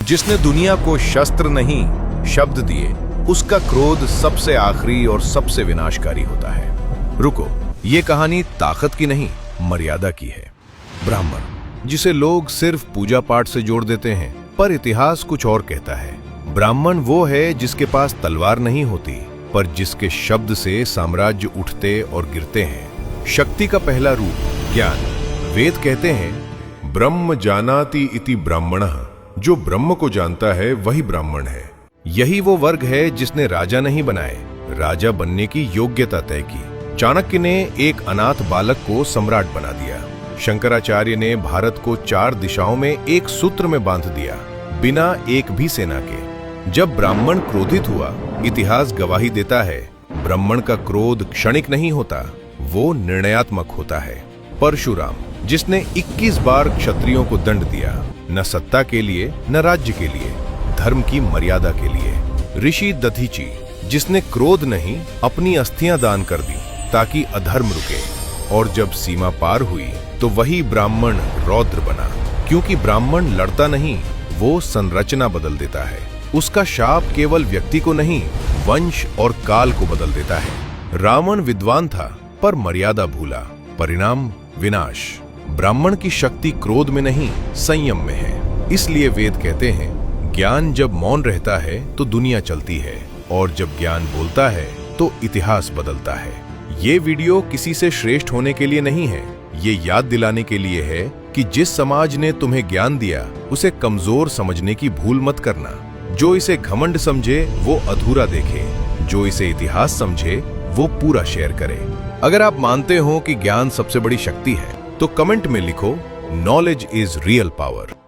जिसने दुनिया को शस्त्र नहीं शब्द दिए, उसका क्रोध सबसे आखिरी और सबसे विनाशकारी होता है। रुको, ये कहानी ताकत की नहीं, मर्यादा की है। ब्राह्मण, जिसे लोग सिर्फ पूजा पाठ से जोड़ देते हैं, पर इतिहास कुछ और कहता है। ब्राह्मण वो है जिसके पास तलवार नहीं होती, पर जिसके शब्द से साम्राज्य उठते और गिरते हैं। शक्ति का पहला रूप ज्ञान। वेद कहते हैं, ब्रह्म जानाति इति ब्राह्मणः, जो ब्रह्म को जानता है वही ब्राह्मण है। यही वो वर्ग है जिसने राजा नहीं बनाए, राजा बनने की योग्यता तय की। चाणक्य ने एक अनाथ बालक को सम्राट बना दिया। शंकराचार्य ने भारत को 4 दिशाओं में एक सूत्र में बांध दिया, बिना एक भी सेना के। जब ब्राह्मण क्रोधित हुआ, इतिहास गवाही देता है, ब्राह्मण का क्रोध क्षणिक नहीं होता, वो निर्णयात्मक होता है। परशुराम, जिसने 21 बार क्षत्रियों को दंड दिया, न सत्ता के लिए न राज्य के लिए, धर्म की मर्यादा के लिए। ऋषि दधीची, जिसने क्रोध नहीं अपनी अस्थियां दान कर दी ताकि अधर्म रुके, और जब सीमा पार हुई तो वही ब्राह्मण रौद्र बना, क्योंकि ब्राह्मण लड़ता नहीं, वो संरचना बदल देता है। उसका शाप केवल व्यक्ति को नहीं, वंश और काल को बदल देता है। रावण विद्वान था पर मर्यादा भूला, परिणाम विनाश। ब्राह्मण की शक्ति क्रोध में नहीं, संयम में है। इसलिए वेद कहते हैं, ज्ञान जब मौन रहता है तो दुनिया चलती है, और जब ज्ञान बोलता है तो इतिहास बदलता है। ये वीडियो किसी से श्रेष्ठ होने के लिए नहीं है, ये याद दिलाने के लिए है कि जिस समाज ने तुम्हें ज्ञान दिया, उसे कमजोर समझने की भूल मत करना। जो इसे घमंड समझे वो अधूरा देखे, जो इसे इतिहास समझे वो पूरा शेयर करे। अगर आप मानते हो कि ज्ञान सबसे बड़ी शक्ति है, तो कमेंट में लिखो, नॉलेज इज रियल पावर।